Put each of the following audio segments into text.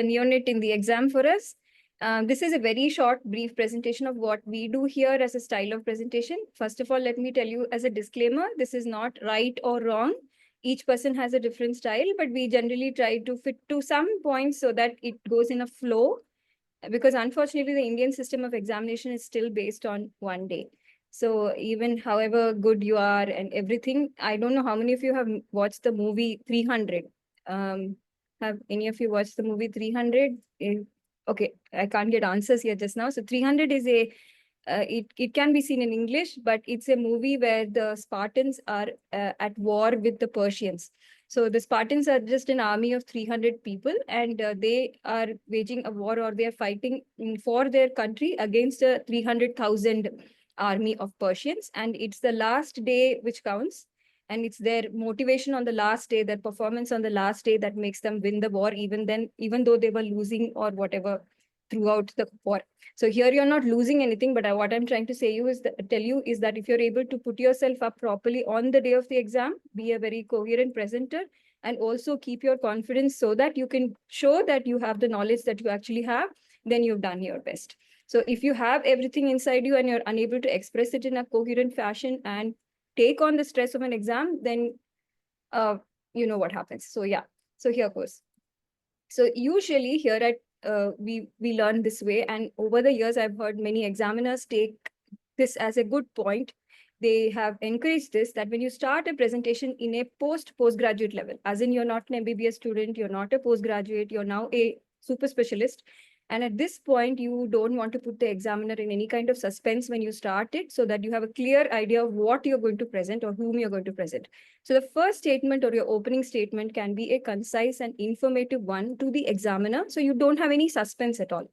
neonate in the exam for us. This is a very short, brief presentation of what we do here as a style of presentation. First of all, let me tell you as a disclaimer, this is not right or wrong. Each person has a different style, but we generally try to fit to some points so that it goes in a flow. Because unfortunately, the Indian system of examination is still based on one day. So even however good you are and everything, I don't know how many of you have watched the movie 300. Have any of you watched the movie 300? Okay, I can't get answers here just now. So 300 is it can be seen in English, but it's a movie where the Spartans are at war with the Persians. So the Spartans are just an army of 300 people, and they are waging a war, or they are fighting for their country against a 300,000 army of Persians. And it's the last day which counts. And it's their motivation on the last day, their performance on the last day that makes them win the war, even though they were losing or whatever throughout the war. So here you're not losing anything, but what I'm trying to tell you is that if you're able to put yourself up properly on the day of the exam, be a very coherent presenter, and also keep your confidence so that you can show that you have the knowledge that you actually have, then you've done your best. So if you have everything inside you and you're unable to express it in a coherent fashion and take on the stress of an exam, then you know what happens. So yeah, so here goes. So usually here at we learn this way, and over the years I've heard many examiners take this as a good point. They have encouraged this, that when you start a presentation in a postgraduate level, as in you're not an MBBS student, you're not a postgraduate, you're now a super specialist. And at this point, you don't want to put the examiner in any kind of suspense when you start it, so that you have a clear idea of what you're going to present or whom you're going to present. So the first statement or your opening statement can be a concise and informative one to the examiner, so you don't have any suspense at all.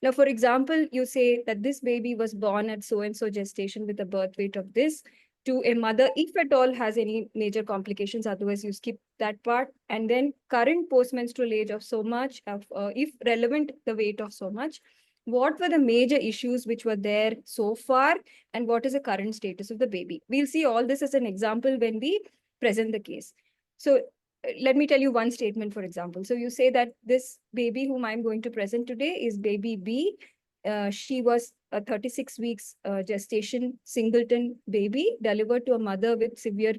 Now, for example, you say that this baby was born at so-and-so gestation with a birth weight of this, to a mother, if at all has any major complications, otherwise you skip that part. And then current postmenstrual age of so much, if relevant, the weight of so much. What were the major issues which were there so far, and what is the current status of the baby? We'll see all this as an example when we present the case. So let me tell you one statement, for example. So you say that this baby whom I'm going to present today is baby B. She was a 36 weeks gestation singleton baby delivered to a mother with severe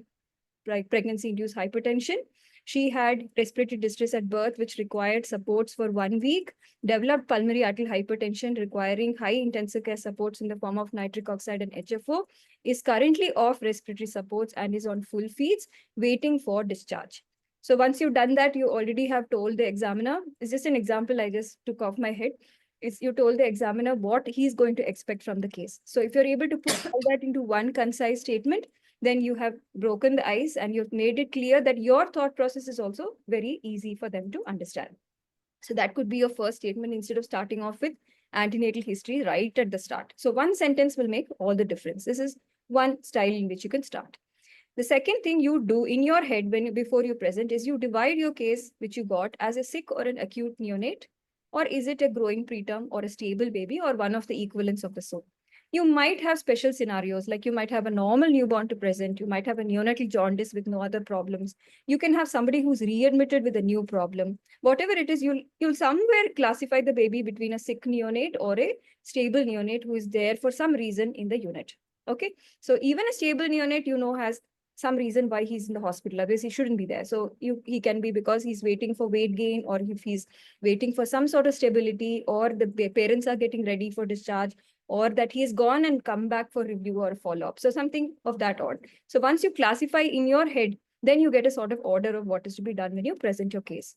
pregnancy-induced hypertension. She had respiratory distress at birth, which required supports for 1 week, developed pulmonary arterial hypertension requiring high intensive care supports in the form of nitric oxide and HFO, is currently off respiratory supports and is on full feeds, waiting for discharge. So once you've done that, you already have told the examiner, it's just an example I just took off my head, is you told the examiner what he's going to expect from the case. So if you're able to put all that into one concise statement, then you have broken the ice and you've made it clear that your thought process is also very easy for them to understand. So that could be your first statement instead of starting off with antenatal history right at the start. So one sentence will make all the difference. This is one style in which you can start. The second thing you do in your head before you present is you divide your case which you got as a sick or an acute neonate, or is it a growing preterm or a stable baby, or one of the equivalents of the so. You might have special scenarios, like you might have a normal newborn to present. You might have a neonatal jaundice with no other problems. You can have somebody who's readmitted with a new problem. Whatever it is, you'll somewhere classify the baby between a sick neonate or a stable neonate who is there for some reason in the unit. Okay, so even a stable neonate, has some reason why he's in the hospital. Otherwise, he shouldn't be there. So he can be because he's waiting for weight gain, or if he's waiting for some sort of stability, or the parents are getting ready for discharge, or that he's gone and come back for review or follow-up. So something of that order. So once you classify in your head, then you get a sort of order of what is to be done when you present your case.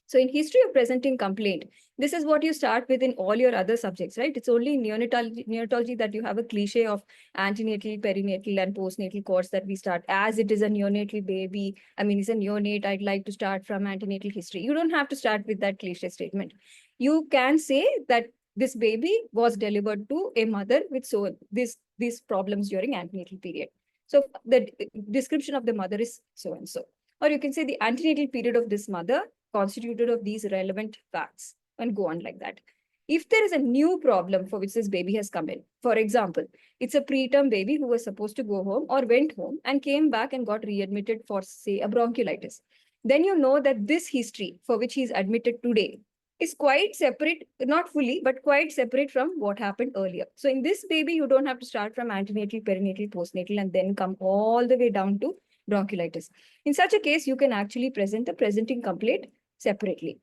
So in history of presenting complaint, this is what you start with in all your other subjects, right? It's only in neonatology that you have a cliche of antenatal, perinatal, and postnatal course that we start as it is a neonatal baby. I mean, it's a neonate. I'd like to start from antenatal history. You don't have to start with that cliche statement. You can say that this baby was delivered to a mother with these problems during antenatal period. So the description of the mother is so and so. Or you can say the antenatal period of this mother constituted of these relevant facts, and go on like that. If there is a new problem for which this baby has come in, for example, it's a preterm baby who was supposed to go home or went home and came back and got readmitted for, say, a bronchiolitis, then you know that this history for which he's admitted today is quite separate, not fully, but quite separate from what happened earlier. So in this baby, you don't have to start from antenatal, perinatal, postnatal, and then come all the way down to bronchiolitis. In such a case, you can actually present the presenting complaint separately.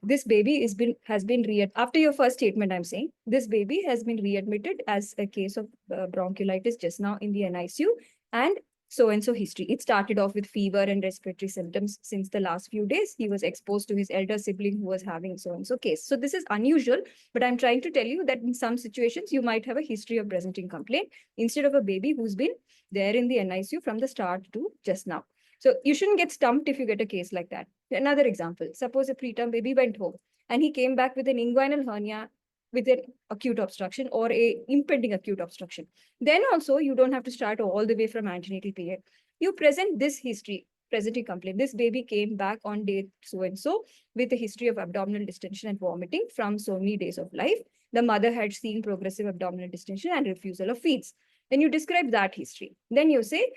This baby has been after your first statement, I'm saying, this baby has been readmitted as a case of bronchiolitis just now in the NICU, and so history. It started off with fever and respiratory symptoms since the last few days. He was exposed to his elder sibling who was having so case. So this is unusual, but I'm trying to tell you that in some situations, you might have a history of presenting complaint instead of a baby who's been there in the NICU from the start to just now. So you shouldn't get stumped if you get a case like that. Another example, suppose a preterm baby went home and he came back with an inguinal hernia with an acute obstruction or a impending acute obstruction. Then also you don't have to start all the way from antenatal period. You present this history, presenting complaint. This baby came back on day so-and-so with a history of abdominal distension and vomiting from so many days of life. The mother had seen progressive abdominal distension and refusal of feeds. Then you describe that history. Then you say,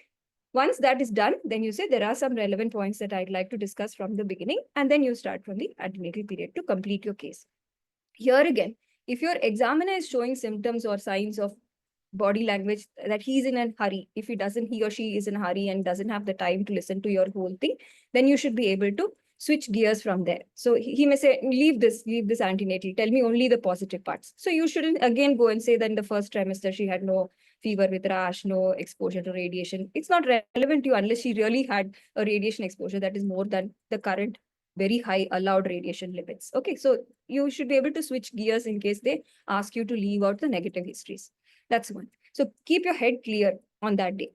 once that is done, then you say there are some relevant points that I'd like to discuss from the beginning, and then you start from the antenatal period to complete your case. Here again, if your examiner is showing symptoms or signs of body language that he's in a hurry, if he or she is in a hurry and doesn't have the time to listen to your whole thing, then you should be able to switch gears from there. So he may say, leave this antenatal, tell me only the positive parts. So you shouldn't again go and say that in the first trimester she had no fever with rash, no exposure to radiation. It's not relevant to you unless she really had a radiation exposure that is more than the current very high allowed radiation limits. Okay, so you should be able to switch gears in case they ask you to leave out the negative histories. That's one. So keep your head clear on that day.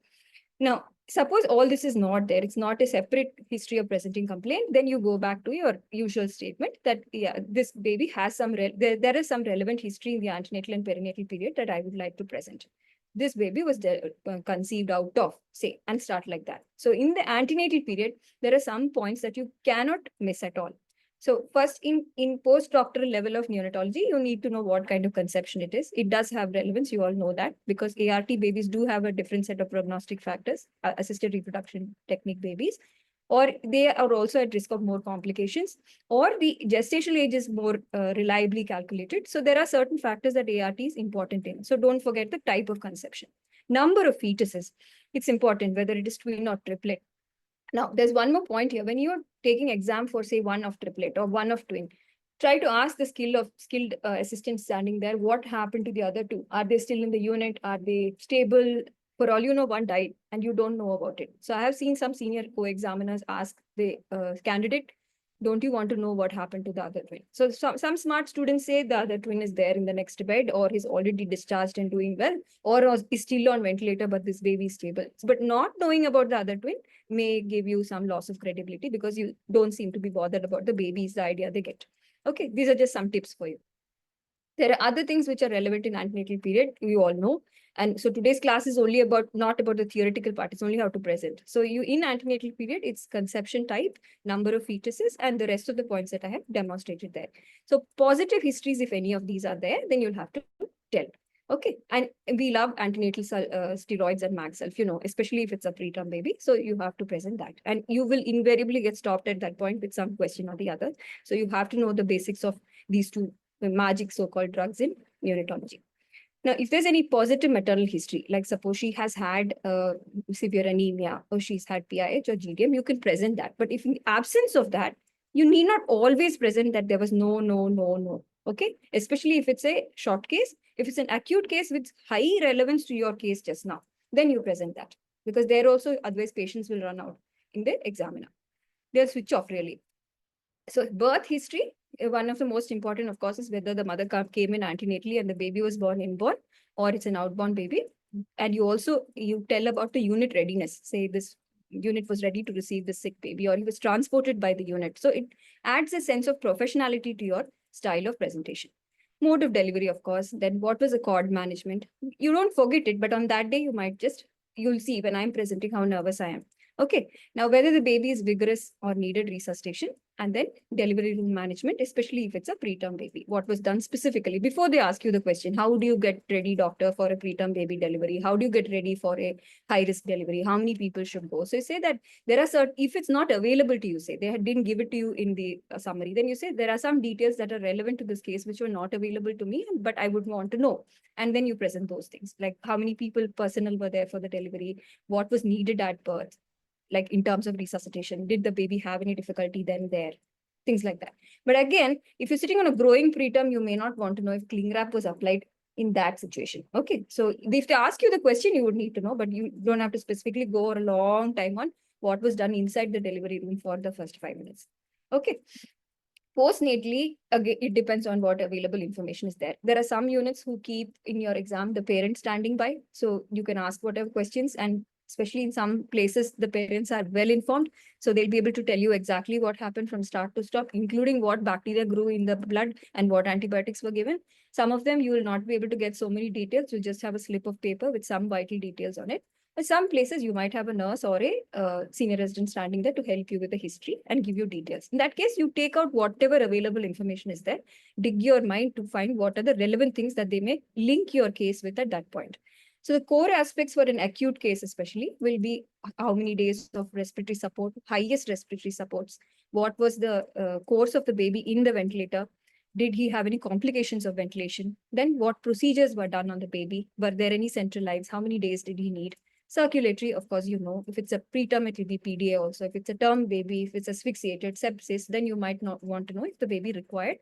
Now, suppose all this is not there, it's not a separate history of presenting complaint, then you go back to your usual statement that, yeah, this baby has there is some relevant history in the antenatal and perinatal period that I would like to present. This baby was conceived out of, say, and start like that. So in the antenatal period, there are some points that you cannot miss at all. So first, in postdoctoral level of neonatology, you need to know what kind of conception it is. It does have relevance. You all know that because ART babies do have a different set of prognostic factors, assisted reproduction technique babies, or they are also at risk of more complications, or the gestational age is more reliably calculated. So there are certain factors that ART is important in. So don't forget the type of conception. Number of fetuses, it's important whether it is twin or triplet. Now, there's one more point here. When you're taking exam for, say, one of triplet or one of twin, try to ask the skilled assistant standing there, what happened to the other two? Are they still in the unit? Are they stable? For all you know, one died and you don't know about it. So I have seen some senior co-examiners ask the candidate, don't you want to know what happened to the other twin? So some smart students say the other twin is there in the next bed or is already discharged and doing well or is still on ventilator, but this baby is stable. But not knowing about the other twin may give you some loss of credibility because you don't seem to be bothered about the baby is the idea they get. Okay, these are just some tips for you. There are other things which are relevant in antenatal period, you all know. And so today's class is only not about the theoretical part, it's only how to present. So you in antenatal period, it's conception type, number of fetuses, and the rest of the points that I have demonstrated there. So positive histories, if any of these are there, then you'll have to tell. Okay, and we love antenatal steroids and MagSelf, especially if it's a preterm baby. So you have to present that. And you will invariably get stopped at that point with some question or the other. So you have to know the basics of these two magic so-called drugs in neonatology. Now, if there's any positive maternal history, like suppose she has had severe anemia or she's had PIH or GDM, you can present that. But if in the absence of that, you need not always present that there was no. Okay, especially if it's a short case. If it's an acute case with high relevance to your case just now, then you present that because there also otherwise patients will run out in the examiner. They'll switch off really. So birth history, one of the most important, of course, is whether the mother came in antenatally and the baby was born inborn or it's an outborn baby. And you tell about the unit readiness. Say this unit was ready to receive the sick baby or he was transported by the unit. So it adds a sense of professionality to your style of presentation. Mode of delivery, of course. Then what was the cord management? You don't forget it, but on that day, you'll see when I'm presenting how nervous I am. Okay, now whether the baby is vigorous or needed resuscitation And then delivery room management, especially if it's a preterm baby. What was done specifically before they ask you the question, how do you get ready, doctor, for a preterm baby delivery? How do you get ready for a high risk delivery? How many people should go? So you say that there are certain, if it's not available to you, say they didn't give it to you in the summary, then you say there are some details that are relevant to this case which were not available to me, but I would want to know. And then you present those things, like how many people personnel were there for the delivery, what was needed at birth, like in terms of resuscitation, did the baby have any difficulty then there, things like that. But again, if you're sitting on a growing preterm, you may not want to know if cling wrap was applied in that situation. Okay, so if they ask you the question, you would need to know, but you don't have to specifically go a long time on what was done inside the delivery room for the first 5 minutes. Okay. Postnatally, again, it depends on what available information is there. There are some units who keep in your exam the parent standing by, so you can ask whatever questions, and especially in some places, the parents are well informed, so they'll be able to tell you exactly what happened from start to stop, including what bacteria grew in the blood and what antibiotics were given. Some of them you will not be able to get so many details. You just have a slip of paper with some vital details on it. In some places, you might have a nurse or a senior resident standing there to help you with the history and give you details. In that case, you take out whatever available information is there, dig your mind to find what are the relevant things that they may link your case with at that point. So the core aspects for an acute case especially will be how many days of respiratory support, highest respiratory supports, what was the course of the baby in the ventilator, did he have any complications of ventilation, then what procedures were done on the baby, were there any central lives, how many days did he need. Circulatory, of course, you know, if it's a preterm, it will be PDA also. If it's a term baby, if it's asphyxiated, sepsis, then you might not want to know if the baby required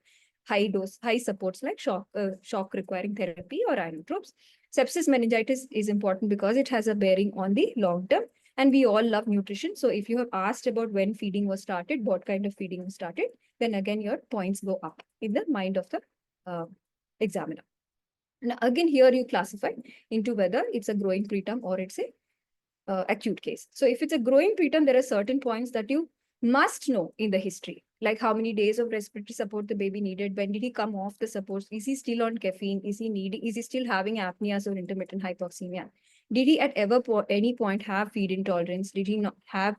high dose, high supports like shock requiring therapy or inotropes. Sepsis meningitis is important because it has a bearing on the long term. And we all love nutrition. So if you have asked about when feeding was started, what kind of feeding was started, then again, your points go up in the mind of the examiner. And again, here you classify into whether it's a growing preterm or it's a acute case. So if it's a growing preterm, there are certain points that you must know in the history, like how many days of respiratory support the baby needed, when did he come off the supports, is he still on caffeine, is he still having apneas or intermittent hypoxemia, did he at any point have feed intolerance, did he not have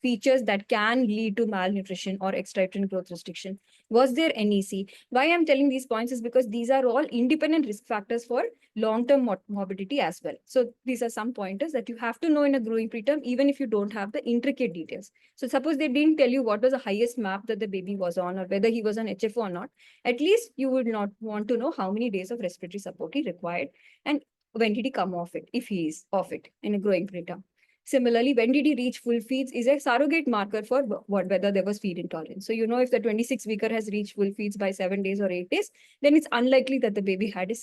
features that can lead to malnutrition or extrauterine growth restriction, was there NEC. Why I'm telling these points is because these are all independent risk factors for long-term morbidity as well. So these are some pointers that you have to know in a growing preterm, even if you don't have the intricate details. So suppose they didn't tell you what was the highest MAP that the baby was on or whether he was on HFO or not, at least you would not want to know how many days of respiratory support he required and when did he come off it, if he is off it in a growing preterm. Similarly, when did he reach full feeds is a surrogate marker for whether there was feed intolerance. So you know if the 26-weeker has reached full feeds by 7 days or 8 days, then it's unlikely that the baby had a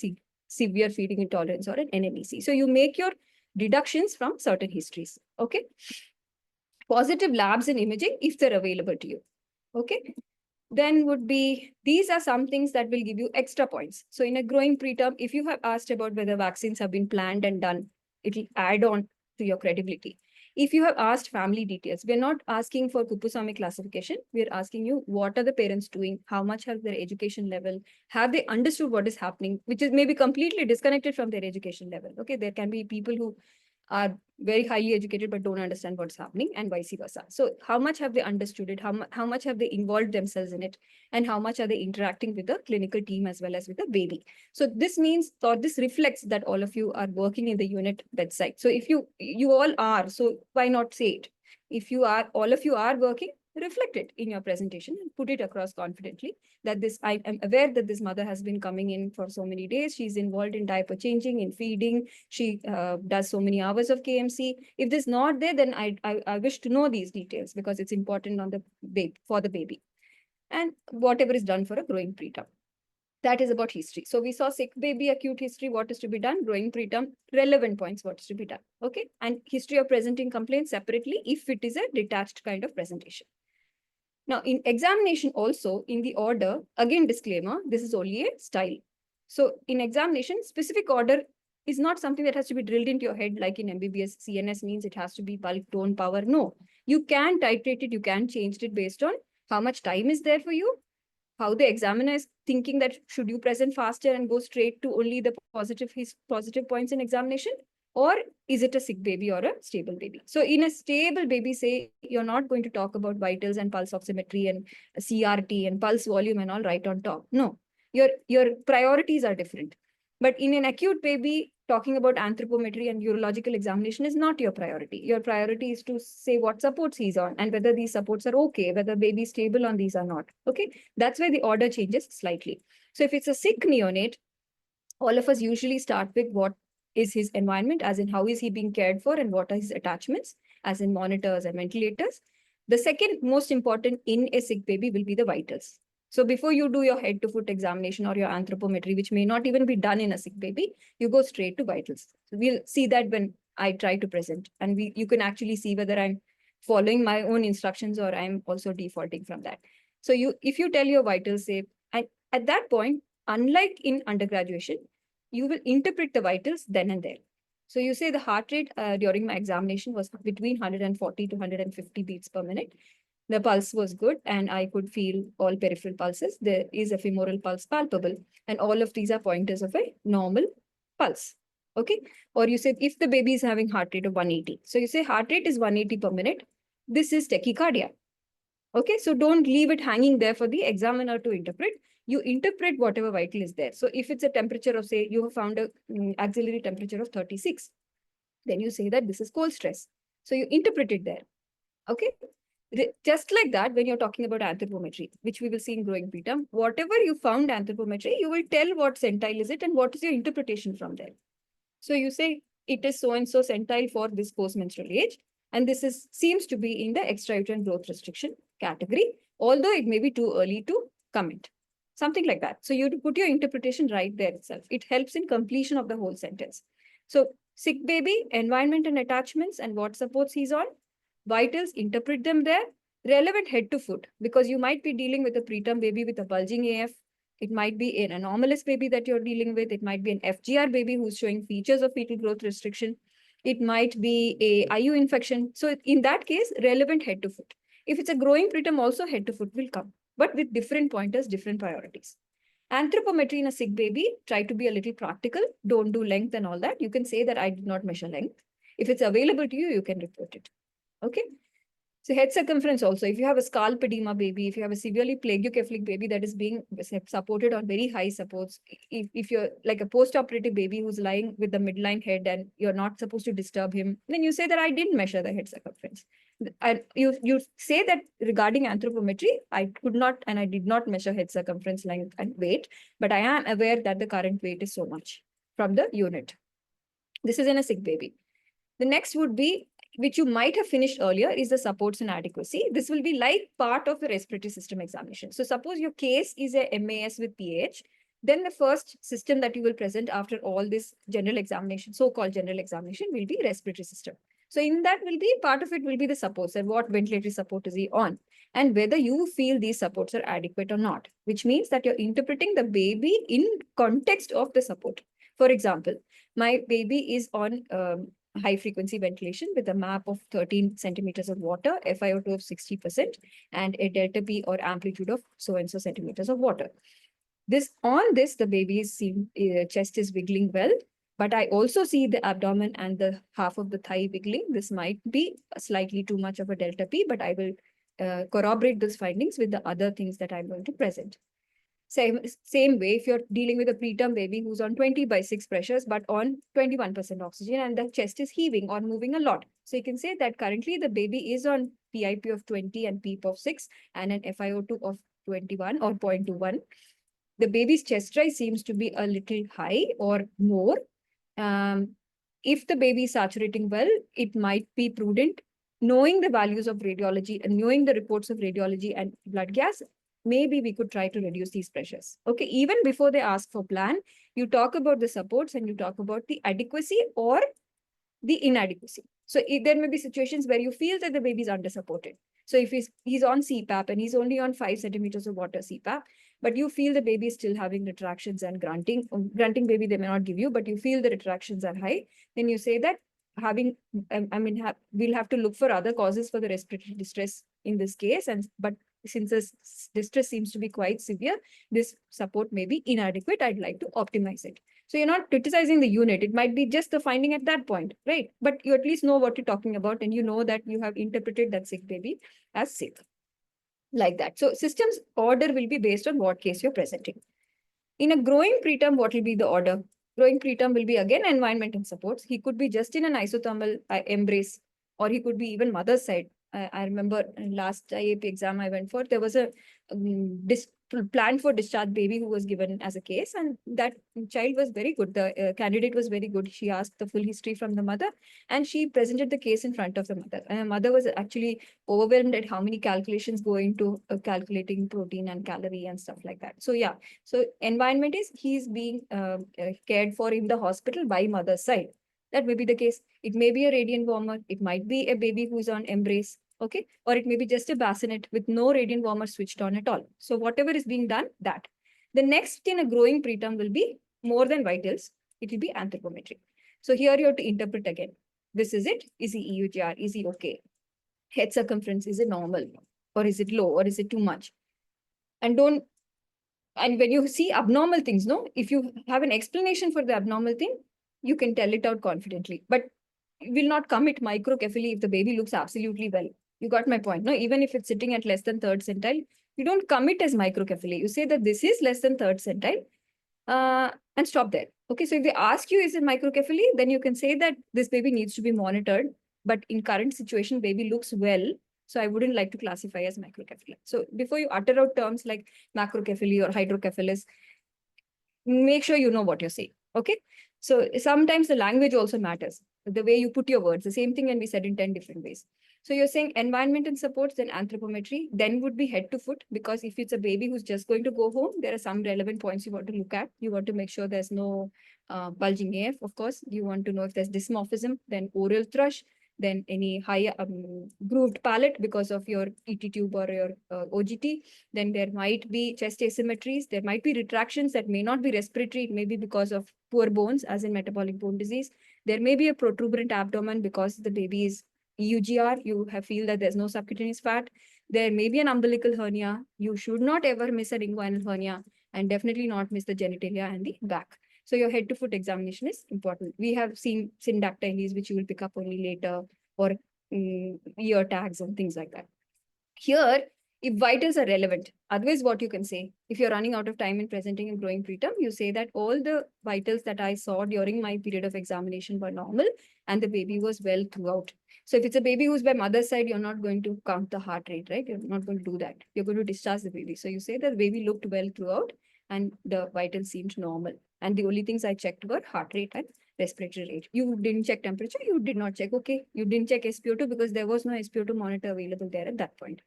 severe feeding intolerance or an NMEC. So you make your deductions from certain histories. Okay. Positive labs and imaging if they're available to you. Okay. Then would be, these are some things that will give you extra points. So in a growing preterm, if you have asked about whether vaccines have been planned and done, it will add on to your credibility. If you have asked family details, we're not asking for Kupusami classification. We're asking you, what are the parents doing? How much have their education level? Have they understood what is happening? Which is maybe completely disconnected from their education level. Okay, there can be people who are very highly educated but don't understand what's happening and vice versa. So how much have they understood it? How much have they involved themselves in it? And how much are they interacting with the clinical team as well as with the baby? So this means, or this reflects that all of you are working in the unit bedside. So if you all are, so why not say it? If you are, all of you are working, reflect it in your presentation and put it across confidently that this, I am aware that this mother has been coming in for so many days. She's involved in diaper changing, in feeding. She does so many hours of KMC. If this is not there, then I wish to know these details because it's important on the baby, for the baby. And whatever is done for a growing preterm. That is about history. So we saw sick baby, acute history, what is to be done, growing preterm, relevant points, what is to be done. Okay. And history of presenting complaints separately if it is a detached kind of presentation. Now, in examination also, in the order, again, disclaimer, this is only a style. So in examination, specific order is not something that has to be drilled into your head like in MBBS. CNS means it has to be bulk, tone, power. No, you can titrate it, you can change it based on how much time is there for you, how the examiner is thinking that should you present faster and go straight to only the positive points in examination, Or is it a sick baby or a stable baby? So in a stable baby, say, you're not going to talk about vitals and pulse oximetry and CRT and pulse volume and all right on top. No, your priorities are different. But in an acute baby, talking about anthropometry and urological examination is not your priority. Your priority is to say what supports he's on and whether these supports are okay, whether baby is stable on these or not. Okay, that's why the order changes slightly. So if it's a sick neonate, all of us usually start with what is his environment, as in how is he being cared for and what are his attachments, as in monitors and ventilators. The second most important in a sick baby will be the vitals. So before you do your head to foot examination or your anthropometry, which may not even be done in a sick baby, you go straight to vitals. So we'll see that when I try to present, and you can actually see whether I'm following my own instructions or I'm also defaulting from that. So if you tell your vitals, say, and at that point, unlike in undergraduation, you will interpret the vitals then and there. So you say the heart rate during my examination was between 140 to 150 beats per minute. The pulse was good and I could feel all peripheral pulses. There is a femoral pulse palpable, and all of these are pointers of a normal pulse. Okay. Or you said if the baby is having heart rate of 180. So you say heart rate is 180 per minute. This is tachycardia. Okay, so don't leave it hanging there for the examiner to interpret. You interpret whatever vital is there. So if it's a temperature of, say, you have found a axillary temperature of 36, then you say that this is cold stress. So you interpret it there. Okay. Just like that, when you're talking about anthropometry, which we will see in growing preterm, whatever you found anthropometry, you will tell what centile is it and what is your interpretation from there. So you say it is so-and-so centile for this postmenstrual age. And this seems to be in the extrauterine growth restriction category, although it may be too early to comment. Something like that. So you put your interpretation right there itself. It helps in completion of the whole sentence. So sick baby, environment and attachments and what supports he's on. Vitals, interpret them there. Relevant head to foot, because you might be dealing with a preterm baby with a bulging AF. It might be an anomalous baby that you're dealing with. It might be an FGR baby who's showing features of fetal growth restriction. It might be a IU infection. So in that case, relevant head to foot. If it's a growing preterm, also head to foot will come, but with different pointers, different priorities. Anthropometry in a sick baby, try to be a little practical. Don't do length and all that. You can say that I did not measure length. If it's available to you, you can report it. Okay. So head circumference also, if you have a scalp edema baby, if you have a severely plagiocephalic baby that is being supported on very high supports, if you're like a post-operative baby who's lying with the midline head and you're not supposed to disturb him, then you say that I didn't measure the head circumference. And you say that regarding anthropometry, I could not and I did not measure head circumference, length and weight, but I am aware that the current weight is so much from the unit. This is in a sick baby. The next would be, which you might have finished earlier, is the supports and adequacy. This will be like part of the respiratory system examination. So suppose your case is a MAS with PH, then the first system that you will present after all this general examination, so-called general examination, will be respiratory system. So in that will be, part of it will be the supports and what ventilatory support is he on and whether you feel these supports are adequate or not, which means that you're interpreting the baby in context of the support. For example, my baby is on high frequency ventilation with a MAP of 13 centimeters of water, FiO2 of 60%, and a delta P or amplitude of so-and-so centimeters of water. The baby's chest is wiggling well, but I also see the abdomen and the half of the thigh wiggling. This might be slightly too much of a delta P, but I will corroborate those findings with the other things that I'm going to present. Same way, if you're dealing with a preterm baby who's on 20/6 pressures, but on 21% oxygen and the chest is heaving or moving a lot. So you can say that currently the baby is on PIP of 20 and PEEP of 6 and an FiO2 of 21 or 0.21. The baby's chest rise seems to be a little high or more. If the baby is saturating well, it might be prudent, knowing the values of radiology and knowing the reports of radiology and blood gas, maybe we could try to reduce these pressures. Okay, even before they ask for plan, you talk about the supports and you talk about the adequacy or the inadequacy. So there may be situations where you feel that the baby is under-supported. So if he's on CPAP and he's only on 5 centimeters of water CPAP, but you feel the baby is still having retractions and grunting. Grunting baby, they may not give you, but you feel the retractions are high. Then you say that we'll have to look for other causes for the respiratory distress in this case. But since this distress seems to be quite severe, this support may be inadequate. I'd like to optimize it. So you're not criticizing the unit. It might be just the finding at that point, right? But you at least know what you're talking about, and you know that you have interpreted that sick baby as sick, like that. So systems order will be based on what case you're presenting. In a growing preterm, what will be the order? Growing preterm will be again environment and supports. He could be just in an isothermal embrace, or he could be even mother's side. I remember last IAP exam I went for, there was a plan for discharge baby who was given as a case, and that child was very good. The candidate was very good. She asked the full history from the mother, and she presented the case in front of the mother. And the mother was actually overwhelmed at how many calculations go into calculating protein and calorie and stuff like that. So yeah, so environment is he's being cared for in the hospital by mother's side. That may be the case. It may be a radiant warmer. It might be a baby who's on embrace. Okay. Or it may be just a bassinet with no radiant warmer switched on at all. So whatever is being done, that. The next in a growing preterm will be more than vitals. It will be anthropometry. So here you have to interpret again. This is it. Is he EUGR? Is he okay? Head circumference, is it normal? Or is it low? Or is it too much? And don't, and when you see abnormal things, no, if you have an explanation for the abnormal thing, you can tell it out confidently. But you will not commit microcephaly if the baby looks absolutely well. You got my point, no? Even if it's sitting at less than third centile, you don't commit as microcephaly. You say that this is less than third centile, and stop there. Okay, so if they ask you, is it microcephaly, then you can say that this baby needs to be monitored. But in current situation, baby looks well. So I wouldn't like to classify as microcephaly. So before you utter out terms like macrocephaly or hydrocephalus, make sure you know what you're saying. Okay. So sometimes the language also matters. The way you put your words, the same thing can be said in 10 different ways. So you're saying environment and supports, then anthropometry, then would be head to foot, because if it's a baby who's just going to go home, there are some relevant points you want to look at. You want to make sure there's no bulging AF, of course. You want to know if there's dysmorphism, then oral thrush, then any higher grooved palate because of your ET tube or your OGT. Then there might be chest asymmetries. There might be retractions that may not be respiratory. It may be because of poor bones, as in metabolic bone disease. There may be a protuberant abdomen because the baby is EUGR. You feel that there's no subcutaneous fat. There may be an umbilical hernia. You should not ever miss an inguinal hernia, and definitely not miss the genitalia and the back. So your head to foot examination is important. We have seen syndactyles, which you will pick up only later, or ear tags and things like that. Here, if vitals are relevant, otherwise what you can say, if you're running out of time in presenting and growing preterm, you say that all the vitals that I saw during my period of examination were normal and the baby was well throughout. So if it's a baby who's by mother's side, you're not going to count the heart rate, right? You're not going to do that. You're going to discharge the baby. So you say that the baby looked well throughout and the vitals seemed normal. And the only things I checked were heart rate and respiratory rate. You didn't check temperature. You did not check. Okay. You didn't check SpO2 because there was no SpO2 monitor available there at that point.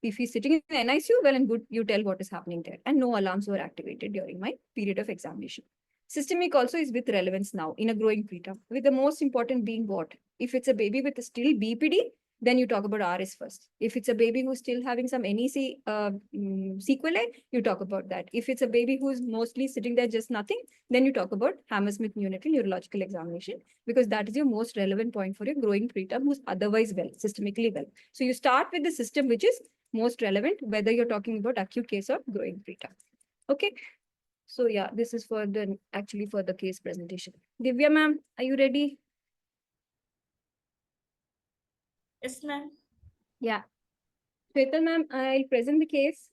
If he's sitting in the NICU, well and good, you tell what is happening there. And no alarms were activated during my period of examination. Systemic also is with relevance now in a growing preterm, with the most important being what? If it's a baby with a still BPD, then you talk about RS first. If it's a baby who's still having some NEC sequelae, you talk about that. If it's a baby who's mostly sitting there just nothing, then you talk about Hammersmith neonatal neurological examination, because that is your most relevant point for your growing preterm who's otherwise well, systemically well. So you start with the system which is most relevant, whether you're talking about acute case or growing preterm. Okay. So yeah, this is for the case presentation. Divya ma'am, are you ready? Yes, ma'am. Yeah. Shweta ma'am, I'll present the case.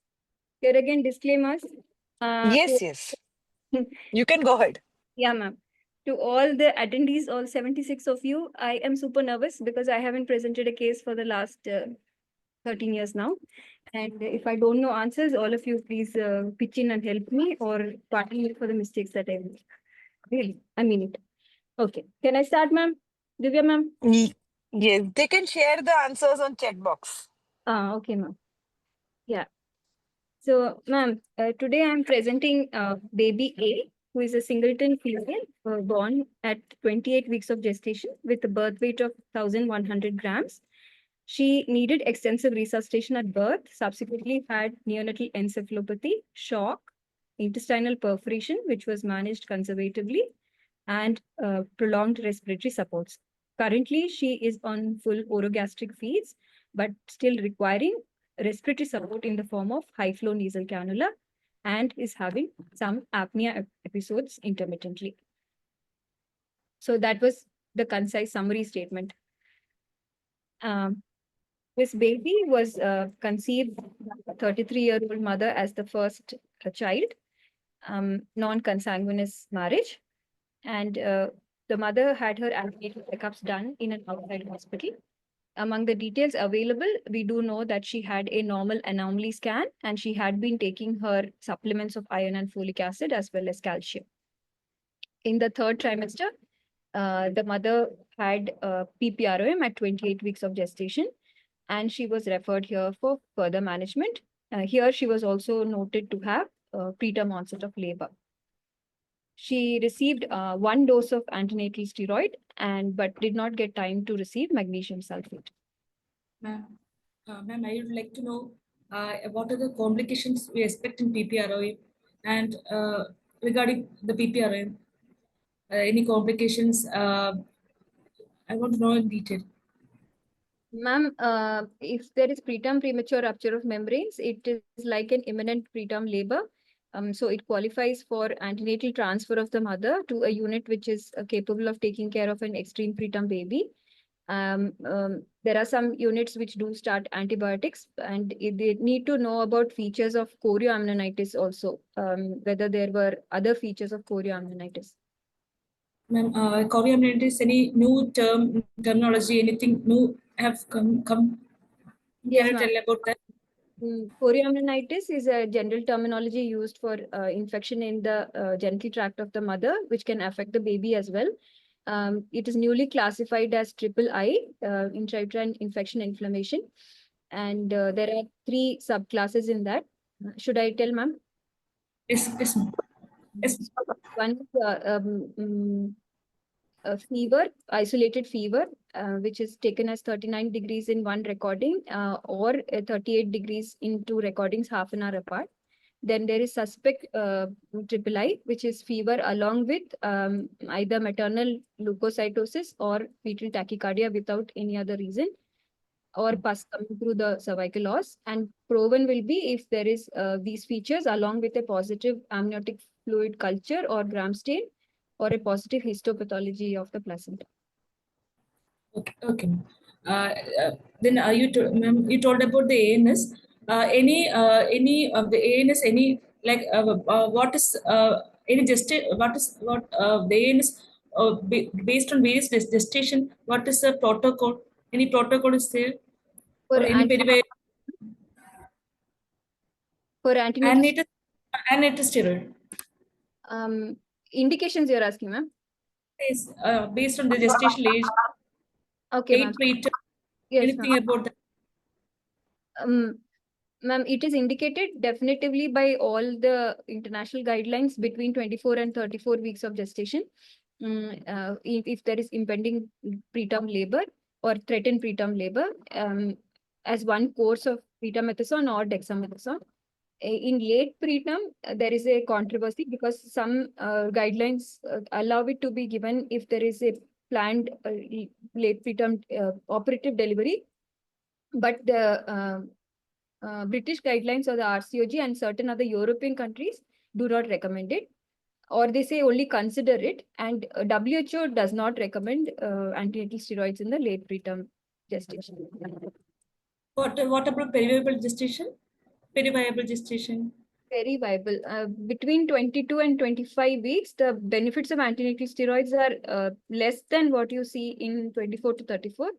Here again, disclaimers. Yes. You can go ahead. Yeah, ma'am. To all the attendees, all 76 of you, I am super nervous because I haven't presented a case for the last 13 years now. And if I don't know answers, all of you please pitch in and help me, or pardon me for the mistakes that I make. Really, I mean it. Okay. Can I start, ma'am? Divya, ma'am? Yes, they can share the answers on chat box. Okay, ma'am. Yeah. So, ma'am, today I'm presenting baby A, who is a singleton female born at 28 weeks of gestation with a birth weight of 1,100 grams. She needed extensive resuscitation at birth, subsequently had neonatal encephalopathy, shock, intestinal perforation, which was managed conservatively, and prolonged respiratory supports. Currently, she is on full orogastric feeds, but still requiring respiratory support in the form of high flow nasal cannula, and is having some apnea episodes intermittently. So that was the concise summary statement. This baby was conceived by a 33-year-old mother as the first child, non-consanguineous marriage. And the mother had her antenatal checkups done in an outside hospital. Among the details available, we do know that she had a normal anomaly scan and she had been taking her supplements of iron and folic acid as well as calcium. In the third trimester, the mother had PPROM at 28 weeks of gestation, and she was referred here for further management. Here, she was also noted to have preterm onset of labor. She received 1 dose of antenatal steroid but did not get time to receive magnesium sulfate. Ma'am, ma'am, I would like to know what are the complications we expect in PPROM, and regarding the PPROM, any complications? I want to know in detail. Ma'am, if there is preterm premature rupture of membranes, it is like an imminent preterm labor. So it qualifies for antenatal transfer of the mother to a unit which is capable of taking care of an extreme preterm baby. There are some units which do start antibiotics, and they need to know about features of chorioamnionitis also, whether there were other features of chorioamnionitis. Ma'am, chorioamnionitis, any new terminology, anything new have come? Yes, Can you ma'am. tell about that? Chorioamnionitis is a general terminology used for infection in the genital tract of the mother, which can affect the baby as well. It is newly classified as triple I, intrauterine infection inflammation. And there are 3 subclasses in that. Should I tell, ma'am? Yes, yes, ma'am. Yes. One is fever, isolated fever, which is taken as 39 degrees in one recording or 38 degrees in 2 recordings half an hour apart. Then there is suspect triple I, which is fever along with either maternal leukocytosis or fetal tachycardia without any other reason, or pus coming through the cervical os. And proven will be if there is these features along with a positive amniotic fluid culture or gram stain or a positive histopathology of the placenta. Okay, okay. Then ma'am, you told about the ANS. Any of the ANS, any like what is any what the ANS based on various gestation? What is the protocol? Any protocol is there, For, or any for antenatal antenatal steroid? indications you're asking, ma'am? Is based on the gestation age, Okay, ma'am. preterm, Yes, ma'am. anything about that? Ma'am, it is indicated definitively by all the international guidelines between 24 and 34 weeks of gestation. If there is impending preterm labor or threatened preterm labor, as one course of betamethasone or dexamethasone. In late preterm, there is a controversy because some guidelines allow it to be given if there is a planned late preterm operative delivery. But the British guidelines or the RCOG and certain other European countries do not recommend it, or they say only consider it. And WHO does not recommend antenatal steroids in the late preterm gestation. What about periviable gestation? Periviable gestation. Very viable. Between 22 and 25 weeks, the benefits of antenatal steroids are less than what you see in 24 to 34.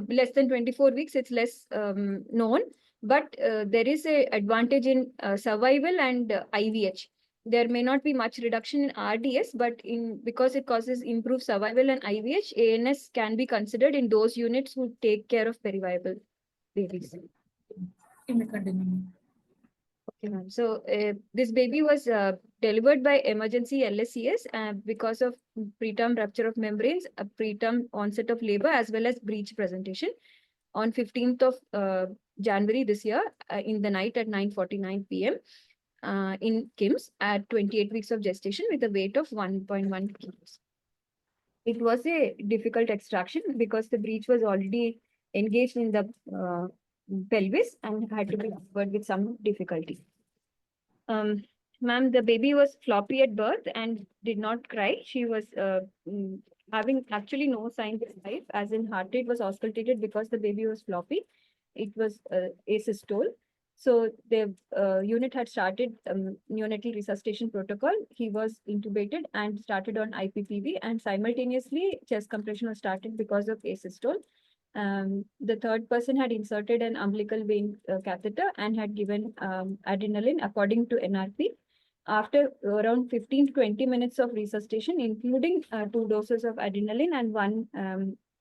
Less than 24 weeks, it's less known, but there is a advantage in survival and IVH. There may not be much reduction in RDS, but because it causes improved survival and IVH, ANS can be considered in those units who take care of periviable babies. You may continue. Okay, ma'am. So this baby was delivered by emergency LSCS because of preterm rupture of membranes, a preterm onset of labor, as well as breech presentation on 15th of January this year in the night at 9:49 p.m. In KIMS at 28 weeks of gestation with a weight of 1.1 kilos. It was a difficult extraction because the breech was already engaged in the pelvis and had to be covered with some difficulty. Ma'am, the baby was floppy at birth and did not cry. She was having actually no signs of life, as in heart rate was auscultated because the baby was floppy. It was asystole. So the unit had started neonatal resuscitation protocol. He was intubated and started on IPPV, and simultaneously chest compression was started because of asystole. The third person had inserted an umbilical vein catheter and had given adrenaline according to NRP. After around 15 to 20 minutes of resuscitation, including 2 doses of adrenaline and one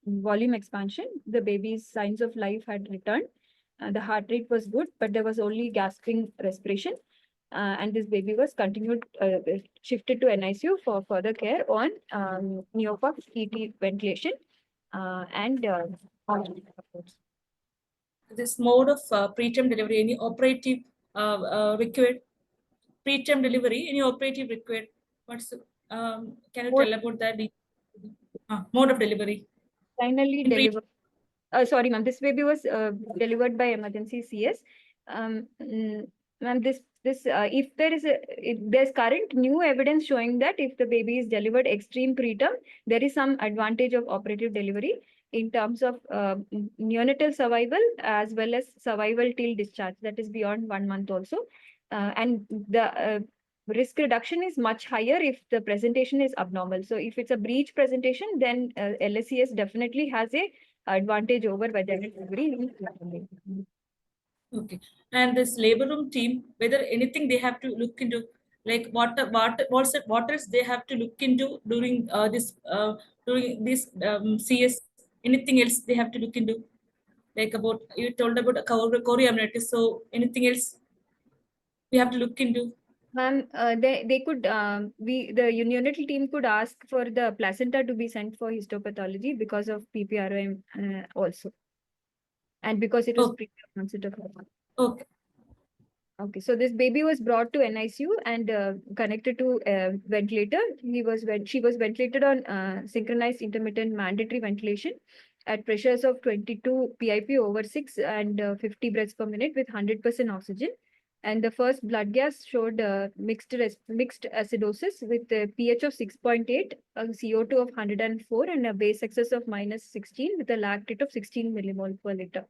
volume expansion, the baby's signs of life had returned. The heart rate was good, but there was only gasping respiration. And this baby was shifted to NICU for further care on neochap ET ventilation and supports. This mode of preterm delivery, any operative required? Preterm delivery, any operative required? What's can you tell about that? Mode of delivery. Finally In delivered. Sorry, ma'am. This baby was delivered by emergency CS. Ma'am, if there's current new evidence showing that if the baby is delivered extreme preterm, there is some advantage of operative delivery in terms of neonatal survival as well as survival till discharge, that is beyond 1 month also. And the risk reduction is much higher if the presentation is abnormal. So if it's a breech presentation, then LSCS definitely has a advantage over vaginal delivery. Okay. And this labor room team, whether anything they have to look into, like what else they have to look into during this CS, anything else they have to look into, like about you told about a chorioamnitis, so anything else we have to look into? Ma'am, they could the neonatal team could ask for the placenta to be sent for histopathology because of PPROM also, and because it was Okay. pre-onset of hormone. Okay. Okay, so this baby was brought to NICU and connected to ventilator. She was ventilated on synchronized intermittent mandatory ventilation at pressures of 22 PIP over 6 and 50 breaths per minute with 100% oxygen. And the first blood gas showed mixed acidosis with a pH of 6.8, a CO2 of 104, and a base excess of -16 with a lag rate of 16 millimole per liter.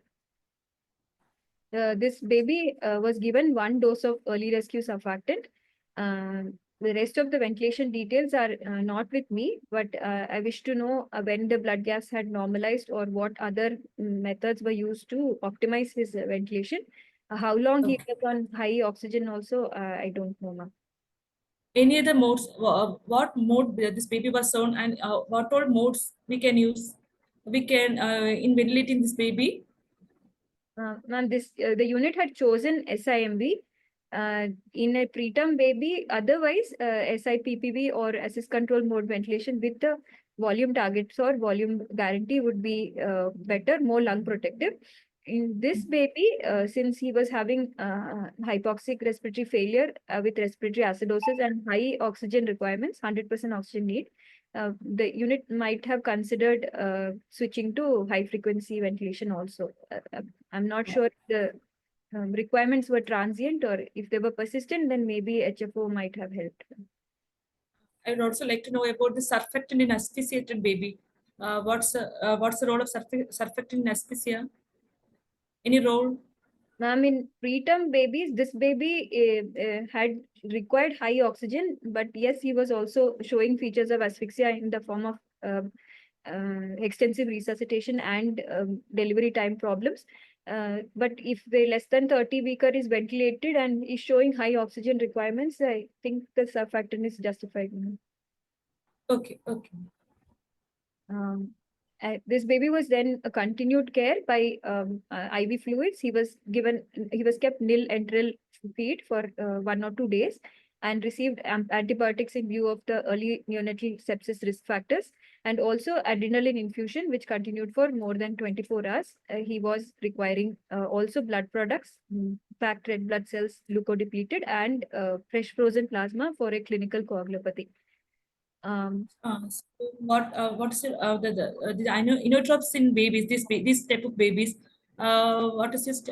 This baby was given 1 dose of early rescue surfactant. The rest of the ventilation details are not with me, but I wish to know when the blood gas had normalized or what other methods were used to optimize his ventilation. How long he was on high oxygen also, I don't know, ma'am. Any other modes? What mode this baby was on, and what all modes we can use? We can in ventilating this baby. Ma'am, the unit had chosen SIMV in a preterm baby. Otherwise, SIPPV or assist control mode ventilation with the volume targets or volume guarantee would be better, more lung protective. In this baby, since he was having hypoxic respiratory failure with respiratory acidosis and high oxygen requirements, 100% oxygen need, the unit might have considered switching to high frequency ventilation also. I'm not sure if the requirements were transient or if they were persistent, then maybe HFO might have helped. I would also like to know about the surfactant in asphyxiated baby. What's the role of surfactant in asphyxia? Any role? Ma'am, in preterm babies, this baby had required high oxygen, but yes, he was also showing features of asphyxia in the form of extensive resuscitation and delivery time problems. But if the less than 30 weeker is ventilated and is showing high oxygen requirements, I think the surfactant is justified. Okay. This baby was then continued care by IV fluids. He was kept nil enteral feed for 1 or 2 days and received antibiotics in view of the early neonatal sepsis risk factors, and also adrenaline infusion, which continued for more than 24 hours. He was requiring also blood products, packed red blood cells, leukodepleted, and fresh frozen plasma for a clinical coagulopathy. So what's the I know inotropes in babies? This type of babies. What is just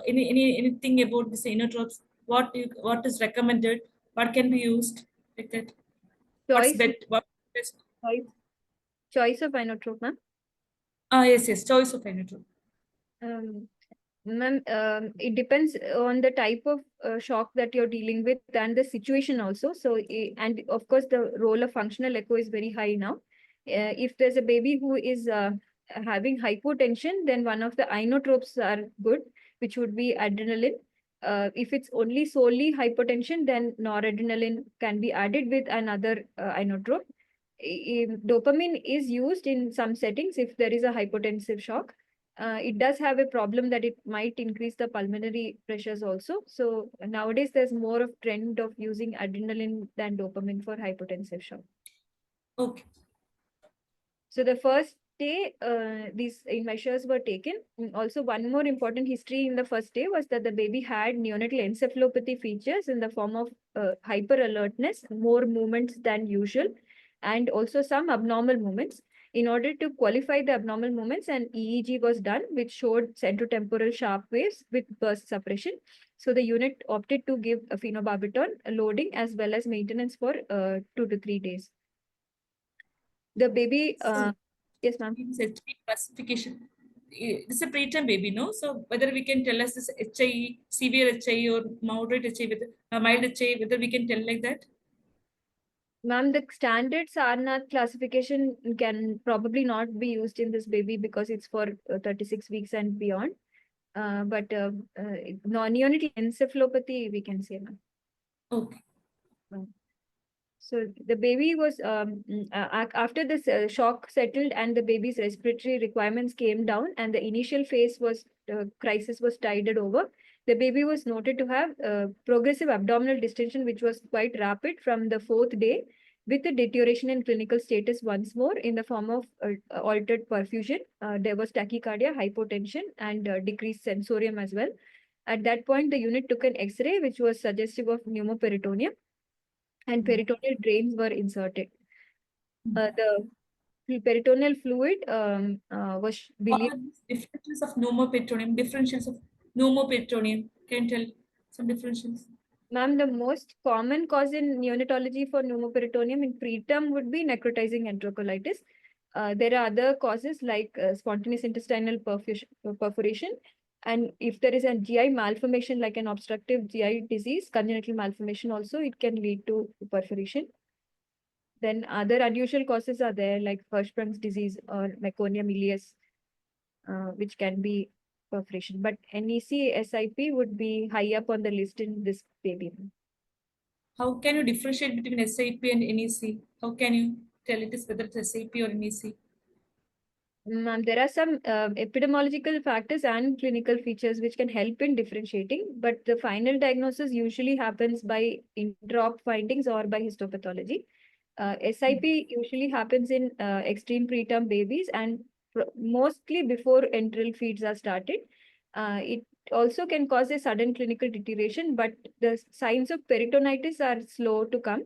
anything about this inotropes? What is recommended? What can be used like that? What's Choice, bet? What best? choice Choice of inotrope, ma'am. Yes, choice of inotrope. Ma'am, it depends on the type of shock that you're dealing with and the situation also. So, and of course, the role of functional echo is very high now. If there's a baby who is having hypotension, then one of the inotropes are good, which would be adrenaline. If it's only solely hypotension, then noradrenaline can be added with another inotrope. Dopamine is used in some settings if there is a hypotensive shock. It does have a problem that it might increase the pulmonary pressures also. So nowadays there's more of trend of using adrenaline than dopamine for hypotensive shock. Okay. So the first day, these measures were taken. Also, one more important history in the first day was that the baby had neonatal encephalopathy features in the form of hyper alertness, more movements than usual, and also some abnormal movements. In order to qualify the abnormal movements, an EEG was done, which showed centrotemporal sharp waves with burst suppression. So the unit opted to give a phenobarbital loading as well as maintenance for 2 to 3 days. The baby, yes, ma'am. Classification. It's a preterm baby, no? So whether we can tell us this HIE, severe HIE or moderate HIE with mild HIE, whether we can tell like that? Ma'am, the standard Sarnath classification can probably not be used in this baby because it's for 36 weeks and beyond. But neonatal encephalopathy, we can say, ma'am. Okay. So the baby was, after this shock settled and the baby's respiratory requirements came down and the initial phase was, crisis was tided over, the baby was noted to have progressive abdominal distension, which was quite rapid from the 4th day, with a deterioration in clinical status once more in the form of altered perfusion. There was tachycardia, hypotension, and decreased sensorium as well. At that point, the unit took an X-ray, which was suggestive of pneumoperitoneum, and peritoneal drains were inserted. The peritoneal fluid was What believed. are the differentials of pneumoperitoneum? Differentials of pneumoperitoneum. Can you tell some differentials? Ma'am, the most common cause in neonatology for pneumoperitoneum in preterm would be necrotizing enterocolitis. There are other causes like spontaneous intestinal perforation. And if there is a GI malformation like an obstructive GI disease, congenital malformation also, it can lead to perforation. Then other unusual causes are there like Hirschsprung's disease or Meconium ileus, which can be perforation. But NEC SIP would be high up on the list in this baby. How can you differentiate between SIP and NEC? How can you tell it is whether it's SIP or NEC? There are some epidemiological factors and clinical features which can help in differentiating, but the final diagnosis usually happens by intra-op findings or by histopathology. SIP usually happens in extreme preterm babies and mostly before enteral feeds are started. It also can cause a sudden clinical deterioration, but the signs of peritonitis are slow to come.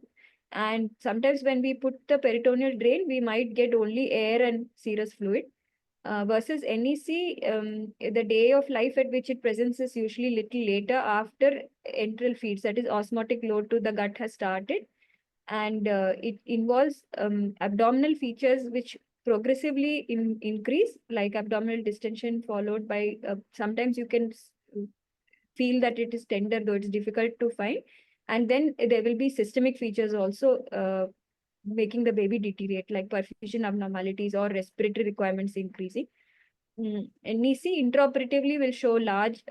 And sometimes when we put the peritoneal drain, we might get only air and serous fluid. Versus NEC, the day of life at which it presents is usually little later after enteral feeds, that is osmotic load to the gut has started. And it involves abdominal features which progressively increase, like abdominal distension followed by, sometimes you can feel that it is tender, though it's difficult to find. And then there will be systemic features also making the baby deteriorate, like perfusion abnormalities or respiratory requirements increasing. NEC intraoperatively will show large,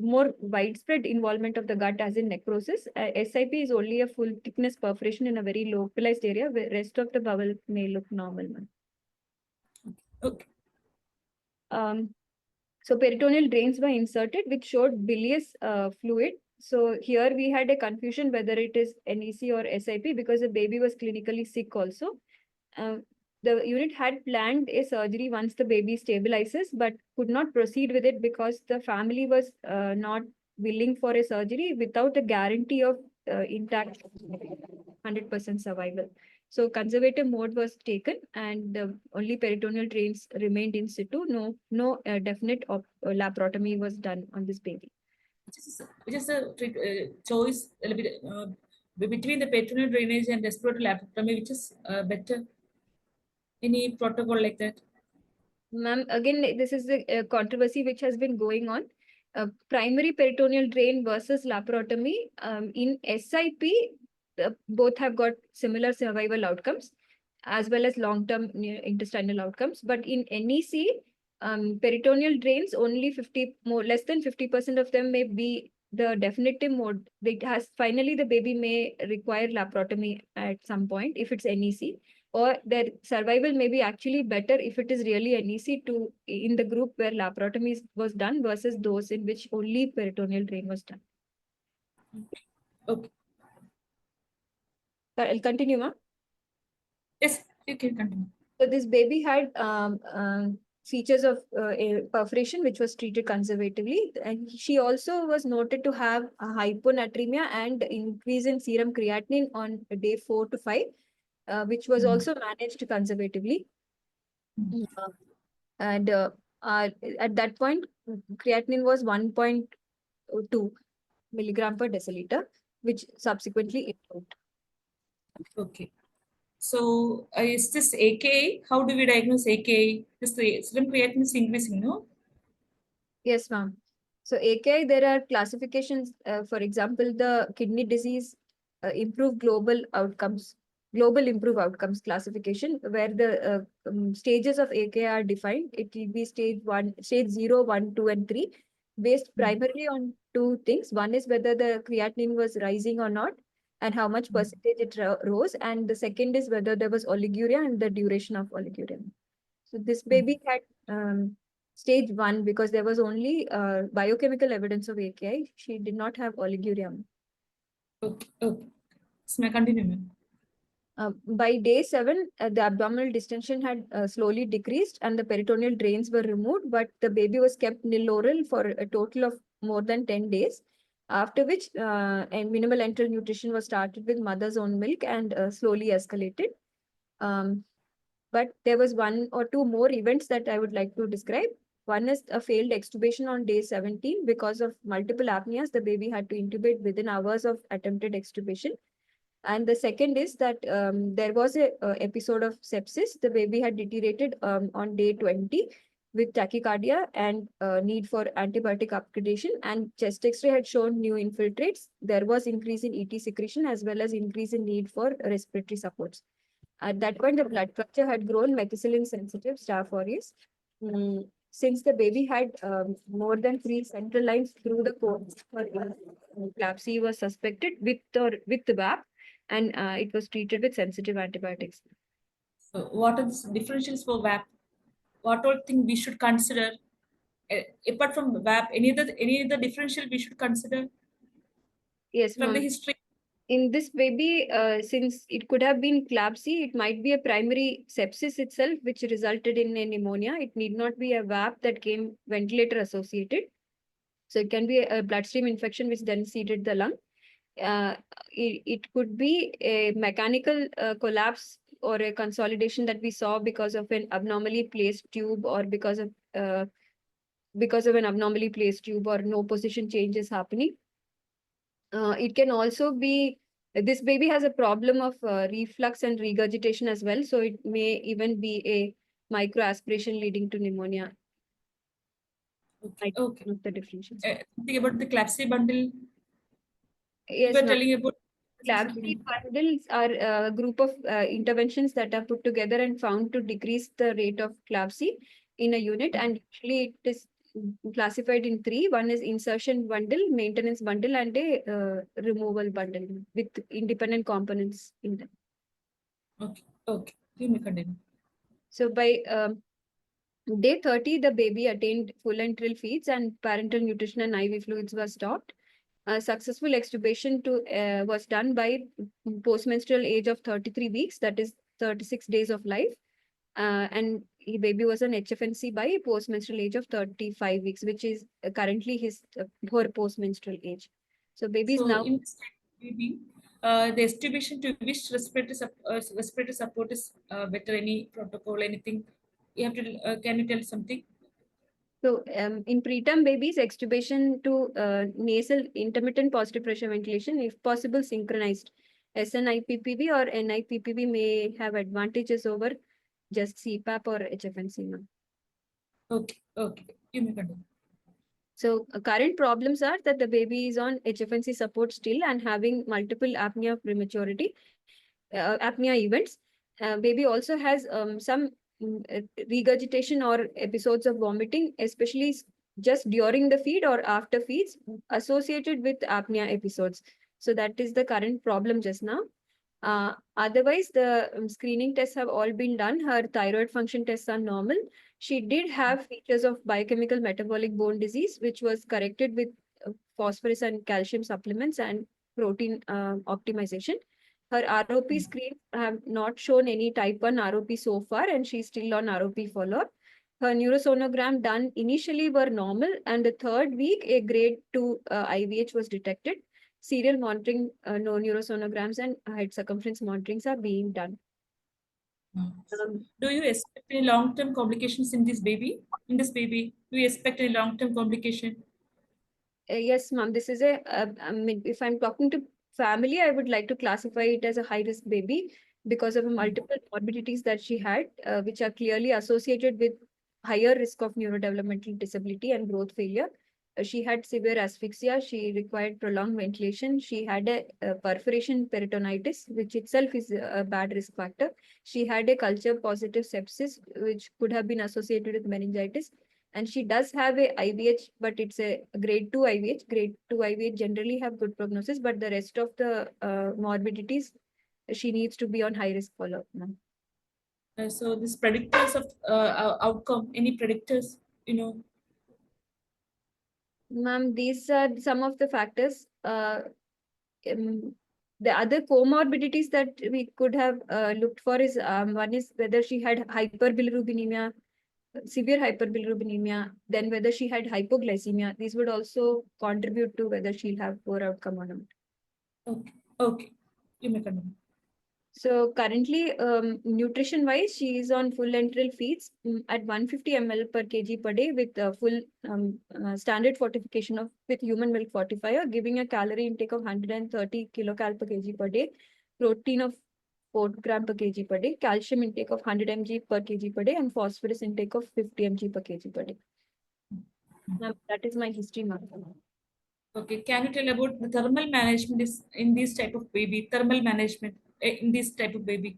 more widespread involvement of the gut as in necrosis. SIP is only a full thickness perforation in a very localized area, where rest of the bowel may look normal. Okay. So peritoneal drains were inserted, which showed bilious fluid. So here we had a confusion whether it is NEC or SIP because the baby was clinically sick also. The unit had planned a surgery once the baby stabilizes, but could not proceed with it because the family was not willing for a surgery without a guarantee of intact 100% survival. So conservative mode was taken and only peritoneal drains remained in situ. No definite laparotomy was done on this baby. Which is a choice a little bit, between the peritoneal drainage and respiratory laparotomy, which is better? Any protocol like that? Ma'am, again, this is the controversy which has been going on. Primary peritoneal drain versus laparotomy. In SIP, both have got similar survival outcomes as well as long-term intestinal outcomes. But in NEC, peritoneal drains, only 50 more, less than 50% of them may be the definitive mode. It has finally the baby may require laparotomy at some point if it's NEC, or their survival may be actually better if it is really NEC to in the group where laparotomy was done versus those in which only peritoneal drain was done. Okay. I'll continue, ma'am. Yes, you can continue. So this baby had features of perforation, which was treated conservatively. And she also was noted to have a hyponatremia and increase in serum creatinine on day 4 to 5, which was also managed conservatively. And at that point, creatinine was 1.2 milligram per deciliter, which subsequently improved. Okay. So is this AKI? How do we diagnose AKI? This the serum creatinine is increasing, no? Yes, ma'am. So AKI, there are classifications. For example, the kidney disease improved global improve outcomes classification, where the stages of AKI are defined. It will be stage 0, 1, 2, and 3, based primarily on two things. One is whether the creatinine was rising or not, and how much percentage it rose. And the second is whether there was oliguria and the duration of oliguria. So this baby had stage 1 because there was only biochemical evidence of AKI. She did not have oliguria. Okay. Okay. So may I continue, ma'am? By day 7, the abdominal distension had slowly decreased and the peritoneal drains were removed, but the baby was kept nil-oral for a total of more than 10 days, after which a minimal enteral nutrition was started with mother's own milk and slowly escalated. But there was one or two more events that I would like to describe. One is a failed extubation on day 17 because of multiple apneas. The baby had to intubate within hours of attempted extubation. And the second is that there was a episode of sepsis. The baby had deteriorated on day 20 with tachycardia and need for antibiotic upgradation, and chest X-ray had shown new infiltrates. There was increase in ET secretion as well as increase in need for respiratory supports. At that point, the blood culture had grown methicillin sensitive Staph aureus. Since the baby had more than 3 central lines through the core, epilepsy was suspected with the VAP, and it was treated with sensitive antibiotics. So what are the differentials for VAP? What all thing we should consider? Apart from VAP, any other differential we should consider Yes, from the ma'am. history? In this baby, since it could have been epilepsy, it might be a primary sepsis itself, which resulted in a pneumonia. It need not be a VAP that came ventilator associated. So it can be a bloodstream infection which then seeded the lung. It could be a mechanical collapse or a consolidation that we saw because of an abnormally placed tube, or because of an abnormally placed tube or no position changes happening. It can also be, this baby has a problem of reflux and regurgitation as well. So it may even be a microaspiration leading to pneumonia. Okay. Okay. Not the differentials. Something about the CLAPSI bundle. You Yes, were ma'am. telling about CLAPSI bundles are a group of interventions that are put together and found to decrease the rate of CLAPSI in a unit. And usually it is classified in 3. One is insertion bundle, maintenance bundle, and a removal bundle with independent components in them. Okay. Okay. You may continue. So by day 30, the baby attained full enteral feeds and parental nutrition and IV fluids were stopped. Successful extubation was done by postmenstrual age of 33 weeks, that is 36 days of life. And the baby was on HFNC by postmenstrual age of 35 weeks, which is currently her postmenstrual age. So baby is So now. in this baby, the estimation to which respiratory support is better? Any protocol? Anything? You have to. Can you tell something? So in preterm babies, extubation to nasal intermittent positive pressure ventilation, if possible, synchronized. SNIPPV or NIPPV may have advantages over just CPAP or HFNC now. Okay, okay. You may continue. So current problems are that the baby is on HFNC support still and having multiple apnea prematurity, apnea events. Baby also has some regurgitation or episodes of vomiting, especially just during the feed or after feeds associated with apnea episodes. So that is the current problem just now. Otherwise, the screening tests have all been done. Her thyroid function tests are normal. She did have features of biochemical metabolic bone disease, which was corrected with phosphorus and calcium supplements and protein optimization. Her ROP screens have not shown any type 1 ROP so far, and she's still on ROP follow-up. Her neurosonogram done initially were normal, and the third week, a grade 2 IVH was detected. Serial monitoring, no neurosonograms and head circumference monitorings are being done. Do you expect any long-term complications in this baby? Do you expect any long-term complication? Yes, ma'am. This is I mean, if I'm talking to family, I would like to classify it as a high-risk baby because of multiple morbidities that she had, which are clearly associated with higher risk of neurodevelopmental disability and growth failure. She had severe asphyxia. She required prolonged ventilation. She had a perforation peritonitis, which itself is a bad risk factor. She had a culture-positive sepsis, which could have been associated with meningitis. And she does have a IVH, but it's a grade 2 IVH. Grade 2 IVH generally have good prognosis, but the rest of the morbidities, she needs to be on high risk follow-up now. So this predictors of outcome, any predictors, you know? Ma'am, these are some of the factors. The other comorbidities that we could have looked for is one is whether she had hyperbilirubinemia, severe hyperbilirubinemia, then whether she had hypoglycemia. These would also contribute to whether she'll have poor outcome or not. Okay, okay. You may continue. So currently, nutrition-wise, she is on full enteral feeds at 150 ml per kg per day with full standard fortification of with human milk fortifier, giving a calorie intake of 130 kilocal per kg per day, protein of 4 gram per kg per day, calcium intake of 100 mg per kg per day, and phosphorus intake of 50 mg per kg per day. Now, that is my history, ma'am. Okay, can you tell about the thermal management is in this type of baby? Thermal management in this type of baby.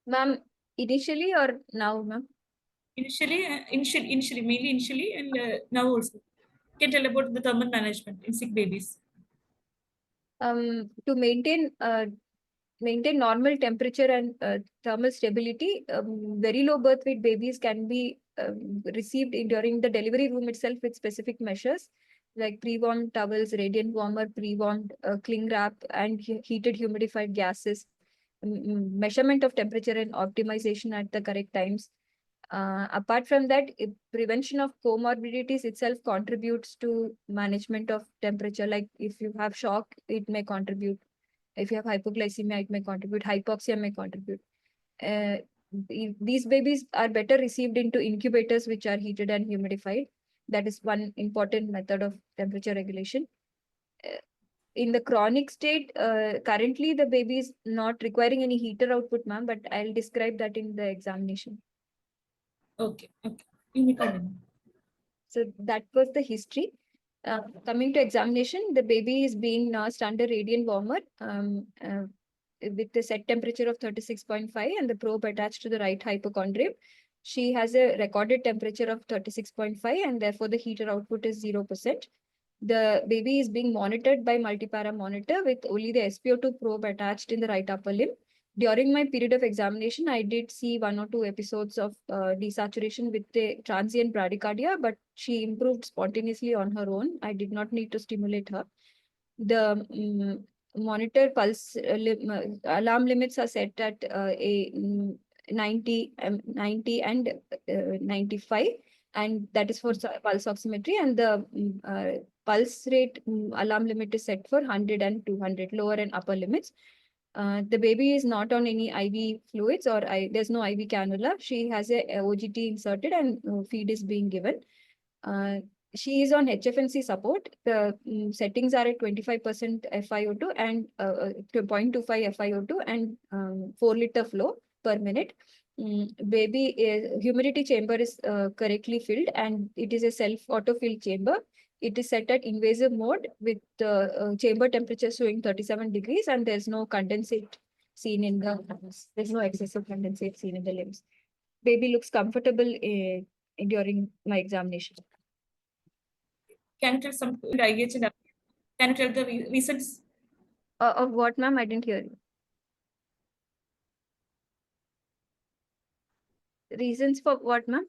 Ma'am, initially or now, ma'am? Mainly initially, and now also. Can tell about the thermal management in sick babies. To maintain normal temperature and thermal stability, very low birth weight babies can be received during the delivery room itself with specific measures like pre-warmed towels, radiant warmer, pre-warmed cling wrap, and heated humidified gases, measurement of temperature and optimization at the correct times. Apart from that, prevention of comorbidities itself contributes to management of temperature. Like if you have shock, it may contribute. If you have hypoglycemia, it may contribute. Hypoxia may contribute. These babies are better received into incubators, which are heated and humidified. That is one important method of temperature regulation. In the chronic state, currently the baby is not requiring any heater output, ma'am, but I'll describe that in the examination. Okay, okay. You may continue. So that was the history. Coming to examination, the baby is being nursed under radiant warmer with a set temperature of 36.5 and the probe attached to the right hypochondrium. She has a recorded temperature of 36.5 and therefore the heater output is 0%. The baby is being monitored by multipara monitor with only the SpO2 probe attached in the right upper limb. During my period of examination, I did see 1 or 2 episodes of desaturation with a transient bradycardia, but she improved spontaneously on her own. I did not need to stimulate her. The monitor pulse alarm limits are set at 90 and 95, and that is for pulse oximetry, and the pulse rate alarm limit is set for 100 and 200, lower and upper limits. The baby is not on any IV fluids or there's no IV cannula. She has a OGT inserted and feed is being given. She is on HFNC support. The settings are at 25% FiO2 and 0.25 FiO2 and 4 liter flow per minute. baby humidity chamber is correctly filled and it is a self auto-filled chamber. It is set at invasive mode with chamber temperature showing 37 degrees and there's no condensate seen in the limbs. There's no excessive condensate seen in the limbs. Baby looks comfortable during my examination. Can you tell some IH and can you tell the reasons? Of what, ma'am? I didn't hear you. Reasons for what, ma'am?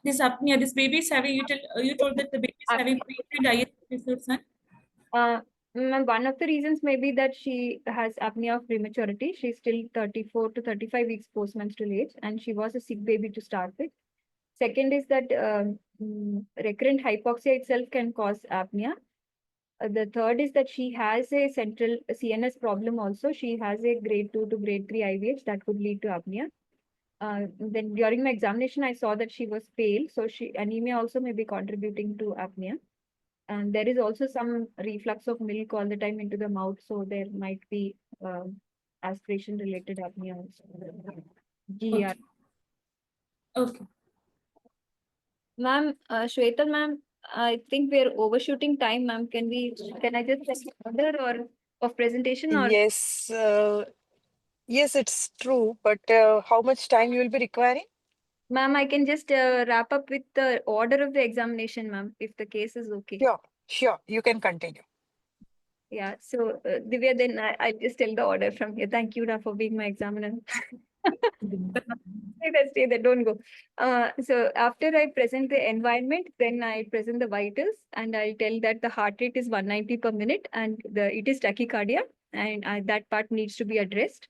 This apnea, this baby is having, you told that the baby is having frequent IH episodes, huh? One of the reasons may be that she has apnea of prematurity. She's still 34 to 35 weeks postmenstrual age, and she was a sick baby to start with. Second is that recurrent hypoxia itself can cause apnea. The third is that she has a central CNS problem also. She has a grade 2 to grade 3 IVH that could lead to apnea. Then during my examination, I saw that she was pale. So anemia also may be contributing to apnea. And there is also some reflux of milk all the time into the mouth. So there might be aspiration related apnea also. GER. Okay. Okay. Ma'am, Shweta ma'am, I think we're overshooting time, ma'am. Can I just check order or of presentation or Yes, yes, it's true. But how much time you will be requiring? ma'am, I can just wrap up with the order of the examination, ma'am, if the case is okay. Sure, sure. You can continue. Yeah, so Divya, then I'll just tell the order from here. Thank you, Da, for being my examiner. Stay there, don't go. So after I present the environment, then I present the vitals and I tell that the heart rate is 190 per minute and it is tachycardia and that part needs to be addressed.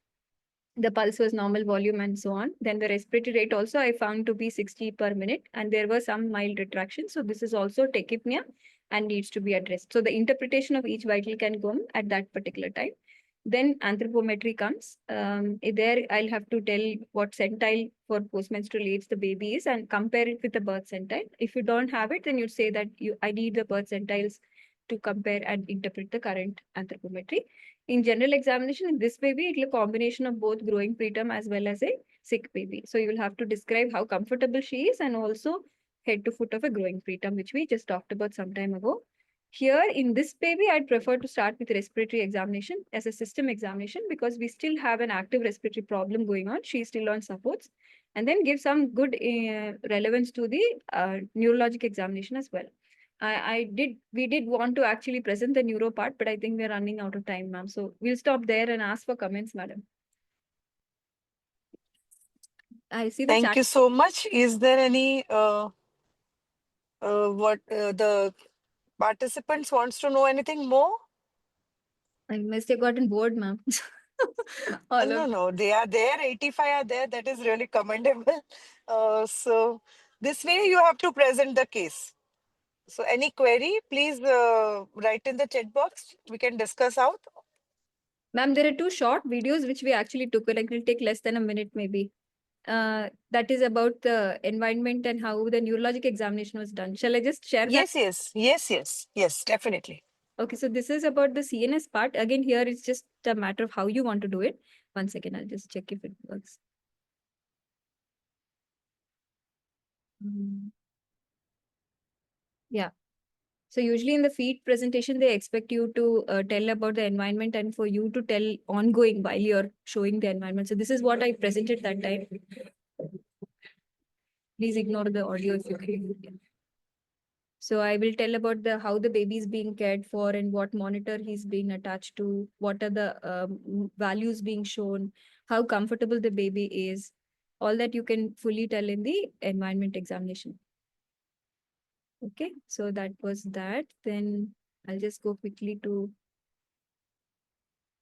The pulse was normal volume and so on. Then the respiratory rate also I found to be 60 per minute and there were some mild retraction. So this is also tachypnea and needs to be addressed. So the interpretation of each vital can go on at that particular time. Then anthropometry comes. There I'll have to tell what centile for postmenstrual age the baby is and compare it with the birth centile. If you don't have it, then you say that I need the birth centiles to compare and interpret the current anthropometry. In general examination, in this baby, it will a combination of both growing preterm as well as a sick baby. So you will have to describe how comfortable she is and also head to foot of a growing preterm, which we just talked about some time ago. Here in this baby, I'd prefer to start with respiratory examination as a system examination because we still have an active respiratory problem going on. She's still on supports and then give some good relevance to the neurologic examination as well. We did want to actually present the neuro part, but I think we're running out of time, ma'am. So we'll stop there and ask for comments, madam. I see the Thank chat. you so much. Is there any the participants wants to know anything more? I must have gotten bored, ma'am. All No, of no, they are there. 85 are there. That is really commendable. So this way you have to present the case. So any query, please write in the chat box. We can discuss out. ma'am, there are two short videos which we actually took. Like it'll take less than a minute, maybe. That is about the environment and how the neurologic examination was done. Shall I just share that? Yes, definitely. Okay, so this is about the CNS part. Again, here it's just a matter of how you want to do it. 1 second, I'll just check if it works. Yeah. So usually in the FEAT presentation, they expect you to tell about the environment and for you to tell ongoing while you're showing the environment. So this is what I presented that time. Please ignore the audio if you can. So I will tell about how the baby is being cared for and what monitor he's being attached to, what are the values being shown, how comfortable the baby is. All that you can fully tell in the environment examination. Okay, so that was that. Then I'll just go quickly to,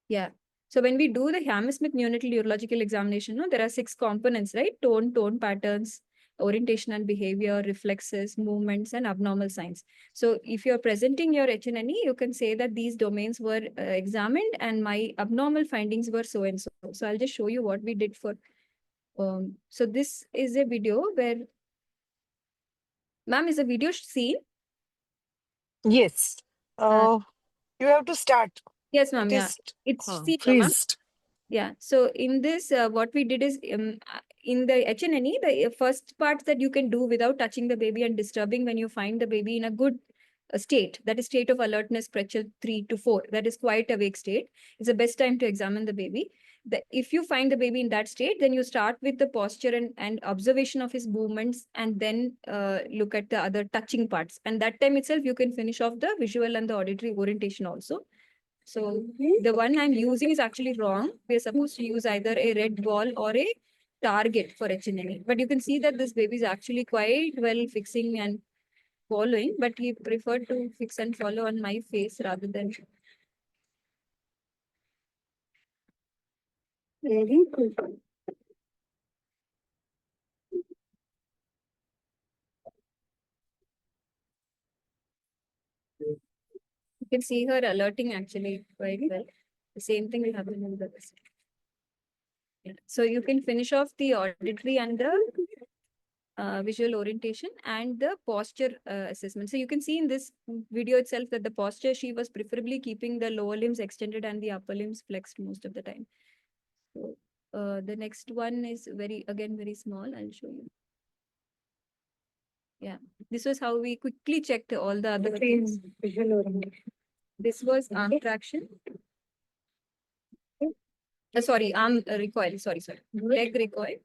yeah. So when we do the Hammersmith neonatal urological examination, no, there are 6 components, right? Tone patterns, orientation and behavior, reflexes, movements, and abnormal signs. So if you're presenting your HNNE, you can say that these domains were examined and my abnormal findings were so and so. So I'll just show you what we did for. So this is a video where, ma'am, is the video seen? Yes. You have to start. Yes, ma'am. It Yeah, is it's seen, no, ma'am. freezed. Yeah. So in this, what we did is in the HNNE, the first part that you can do without touching the baby and disturbing when you find the baby in a good state, that is state of alertness, Precel 3 to 4, that is quite awake state, is the best time to examine the baby. If you find the baby in that state, then you start with the posture and observation of his movements, and then look at the other touching parts. And that time itself, you can finish off the visual and the auditory orientation also. So the one I'm using is actually wrong. We're supposed to use either a red ball or a target for HNNE. But you can see that this baby is actually quite well fixing and following, but he preferred to fix and follow on my face rather than. Very good. You can see her alerting actually quite well. The same thing will happen in the rest. Yeah. So you can finish off the auditory and the visual orientation and the posture assessment. So you can see in this video itself that the posture, she was preferably keeping the lower limbs extended and the upper limbs flexed most of the time. So the next one is again very small. I'll show you. Yeah, this was how we quickly checked all the other things. Visual orientation. This was arm traction. Sorry, arm recoil. Sorry. Leg recoil.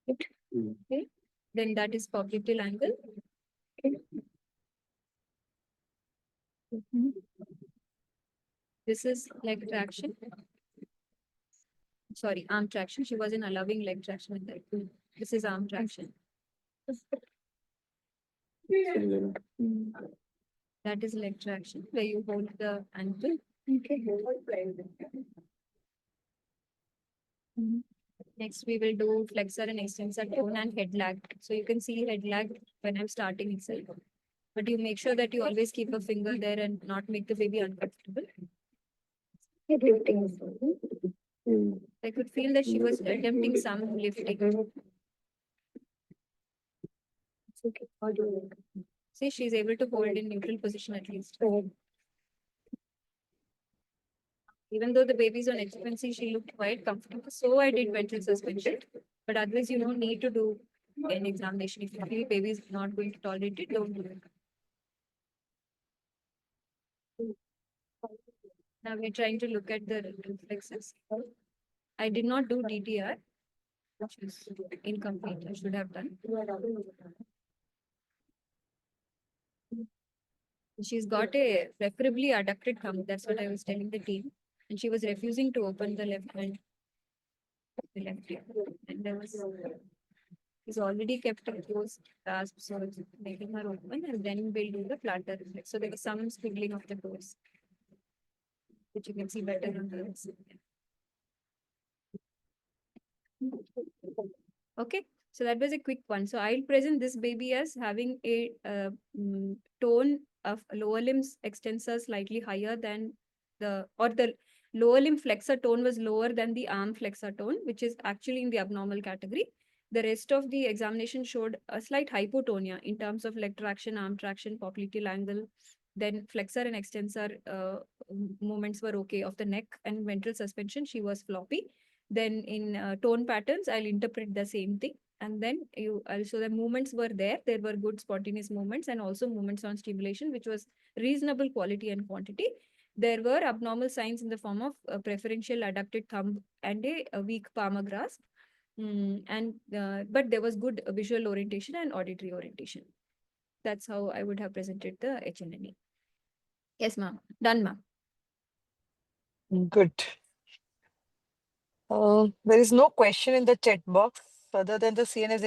Okay. Then that is popliteal angle. Okay. This is leg traction. Sorry, arm traction. She wasn't allowing leg traction with that. This is arm traction. That is leg traction, where you hold the ankle. Okay. Next, we will do flexor and extensor tone and head lag. So you can see head lag when I'm starting itself. But you make sure that you always keep a finger there and not make the baby uncomfortable. I could feel that she was attempting some lifting. Okay. See, she's able to hold in neutral position at least. Even though the baby's on HFNC, she looked quite comfortable. So I did ventral suspension. But otherwise, you don't need to do an examination. If you feel baby is not going to tolerate it, don't do it. Now we're trying to look at the reflexes. I did not do DTR, which is incomplete. I should have done. She's got a preferably adducted thumb. That's what I was telling the team. And she was refusing to open the left hand. The left ear. And there was, she's already kept a close grasp, so it's making her open, and then we'll do the flatter reflex. So there was some squiggling of the toes, which you can see better on the other side. Okay, so that was a quick one. So I'll present this baby as having a tone of lower limbs extensor slightly higher than the lower limb flexor tone was lower than the arm flexor tone, which is actually in the abnormal category. The rest of the examination showed a slight hypotonia in terms of leg traction, arm traction, popliteal angle. Then flexor and extensor movements were okay of the neck, and ventral suspension, she was floppy. Then in tone patterns, I'll interpret the same thing. And then also the movements were there. There were good spontaneous movements and also movements on stimulation, which was reasonable quality and quantity. There were abnormal signs in the form of preferential adducted thumb and a weak palmar grasp. But there was good visual orientation and auditory orientation. That's how I would have presented the HNNE. Yes, ma'am. Done, ma'am. Good. There is no question in the chat box other than the CNS